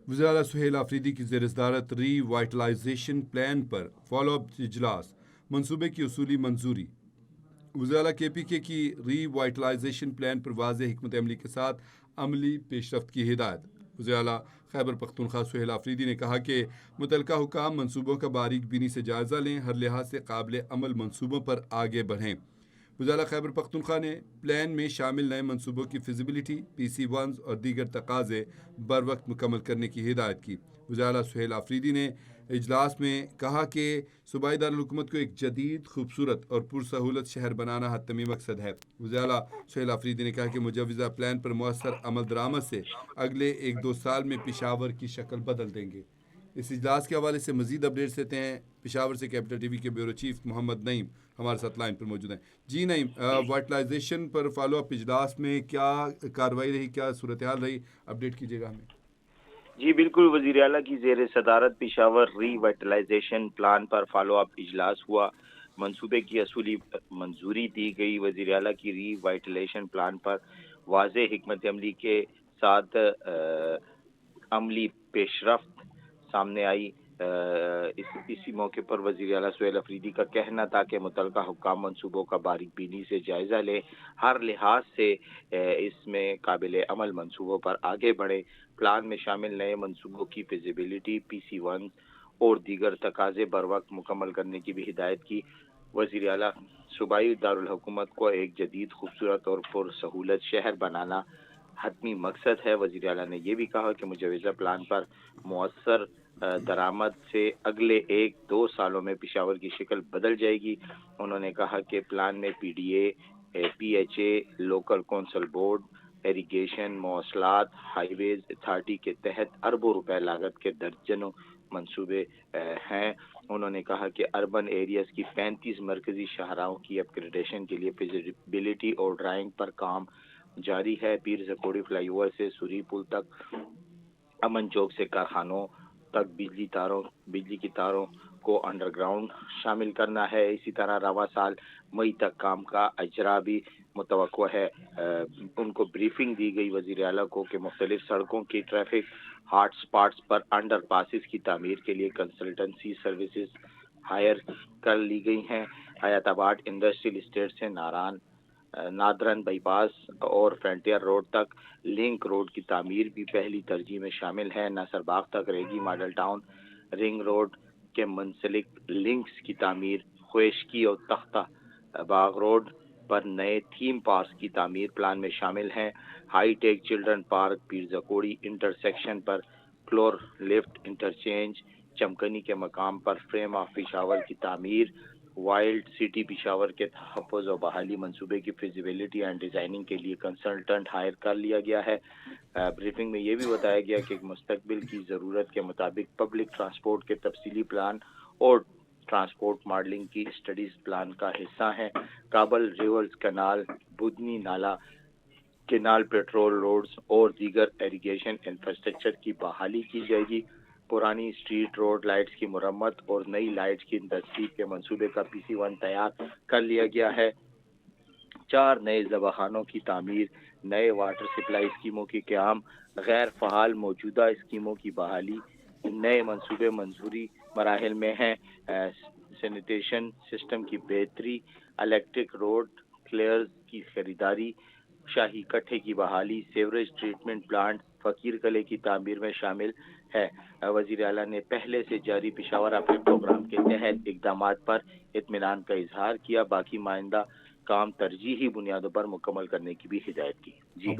वज़ीर आला सुहेल आफरीदी की ज़ेर सदारत री वाइटलाइजेशन प्लान पर फॉलो अप इजलास, मनसूबे की उसूली मंजूरी। वज़ीर आला KPK की री वाइटलाइजेशन प्लान पर वाज़ेह हिकमत अमली के साथ अमली पेशरफ्त की हिदायत। वज़ीर आला खैबर पख्तूनख्वा सुहेल आफरीदी ने कहा कि मुतलका हुकाम मनसूबों का बारीक बीनी से जायज़ा लें, हर लिहाज से काबिल अमल मनसूबों पर आगे बढ़ें। वज़ीर आला खैबर पख्तूनख्वा ने प्लान में शामिल नए मनसूबों की फिजिबिलिटी, PC1 और दीगर तकाज़े बर वक्त मुकम्मल करने की हिदायत की। वज़ीर आला सुहेल आफरीदी ने इजलास में कहा कि सूबाई दारुल-हुकूमत को एक जदीद, खूबसूरत और पुरसहूलत शहर बनाना हतमी मकसद है। वज़ीर आला सुहेल आफरीदी ने कहा कि मुजव्वज़ा प्लान पर मुअस्सर अमल दरामद से अगले 1-2 साल में पेशावर की शक्ल बदल देंगे। इस इजलास के हवाले से मजीद अपडेट्स देते हैं पेशावर से कैपिटल TV के ब्यूरो चीफ मोहम्मद नईम हमारे साथ लाइन पर मौजूद हैं। जी नईम, वाइटलाइजेशन पर फॉलो अप इजलास में क्या कार्रवाई रही, क्या सूरत हाल रही, अपडेट कीजिएगा हमें। जी बिल्कुल, वज़ीर आला की ज़ेर सदारत पेशावर रीवाइटलाइजेशन प्लान पर फॉलो अप इजलास हुआ। मंसूबे की असूली मंजूरी दी गई। वज़ीर आला की रीवाइटलाइजेशन प्लान पर वाज़ेह हिकमत अमली के साथ अमली पेशरफ्त सामने आई। इसी मौके पर वज़ीर आला सुहेल आफरीदी का कहना था कि मुतलका हुक्काम मंसूबों का बारीक बीनी से जायज़ा लें, हर लिहाज से इसमें काबिल अमल मंसूबों पर आगे बढ़े। प्लान में शामिल नए मंसूबों की फिजिबिलिटी, PC1 और दीगर तकाज़े बर वक्त मुकम्मल करने की भी हिदायत की। वज़ीर आला सूबाई दारुल हुकूमत को एक जदीद, खूबसूरत और पुरसहूलत शहर बनाना हतमी मकसद है। वज़ीर आला ने यह भी कहा कि मुजव्वज़ा प्लान पर मुअस्सर दरामद से अगले 1-2 सालों में पेशावर की शक्ल बदल जाएगी। उन्होंने कहा कि प्लान में PDA, PHA, local council board, irrigation, मौसलात, हाईवेज अथॉरिटी के तहत अरबों रुपए लागत के दर्जनों मंसूबे हैं। उन्होंने कहा कि अर्बन एरियाज की 35 मरकजी शाहराहों की अपग्रेडेशन के लिए फिजिबिलिटी और ड्राइंग पर काम जारी है। पीर ज़कोड़ी फ्लाईओवर से सुरी पुल तक, अमन चौक से कारखानों तक बिजली की तारों को अंडरग्राउंड शामिल करना है। इसी तरह रवा साल मई तक काम का अजरा भी मुतवक्को है। उनको ब्रीफिंग दी गई वज़ीर आला को कि मुख्तलिफ सड़कों की ट्रैफिक हॉट स्पॉट्स पर अंडर पासिस की तामीर के लिए कंसल्टेंसी सर्विसेज हायर कर ली गई हैं। हयाताबाद इंडस्ट्रियल इस्टेट से नादरन बाईपास और फ्रंटियर रोड तक लिंक रोड की तामीर भी पहली तरजीह में शामिल है। नसरबाग तक रेगी मॉडल टाउन रिंग रोड के मुंसलिक लिंक्स की तामीर, ख्वेशकी और तख्ता बाग रोड पर नए थीम पार्क की तामीर प्लान में शामिल हैं। हाई टेक चिल्ड्रन पार्क, पीर ज़कोड़ी इंटरसेक्शन पर क्लोर लिफ्ट इंटरचेंज, चमकनी के मकाम पर फ्रेम ऑफ पेशावर की तामीर, वाइल्ड सिटी पेशावर के तहफ़्फ़ुज़ और बहाली मंसूबे की फिजिबिलिटी एंड डिज़ाइनिंग के लिए कंसल्टेंट हायर कर लिया गया है। ब्रीफिंग में यह भी बताया गया कि मुस्तकबिल की ज़रूरत के मुताबिक पब्लिक ट्रांसपोर्ट के तफसीली प्लान और ट्रांसपोर्ट मॉडलिंग की स्टडीज प्लान का हिस्सा हैं। काबल रिवर्स कनाल, बुदनी नाला, केनाल पेट्रोल रोड्स और दीगर इरिगेशन इंफ्रास्ट्रक्चर की बहाली की जाएगी। पुरानी स्ट्रीट रोड लाइट्स की मुरम्मत और नई लाइट्स की तस्दीक के मंसूबे का PC1 तैयार कर लिया गया है। 4 नए ज़बाखानों की तामीर, नए वाटर सप्लाई स्कीमों की क़याम, गैर फ़ाल मौजूदा स्कीमों की बहाली, नए मंसूबे मंजूरी मराहिल में हैं। सैनिटेशन सिस्टम की बेहतरी, इलेक्ट्रिक रोड क्लियर्स की खरीदारी, शाही कट्ठे की बहाली, सीवरेज ट्रीटमेंट प्लांट, फकीर कले की तामीर में शामिल है। वज़ीर आला ने पहले से जारी पेशावर अपने प्रोग्राम के तहत इक़दामात पर इत्मीनान का इजहार किया। बाकी माइंदा काम तरजीही बुनियादों पर मुकम्मल करने की भी हिदायत की। जी।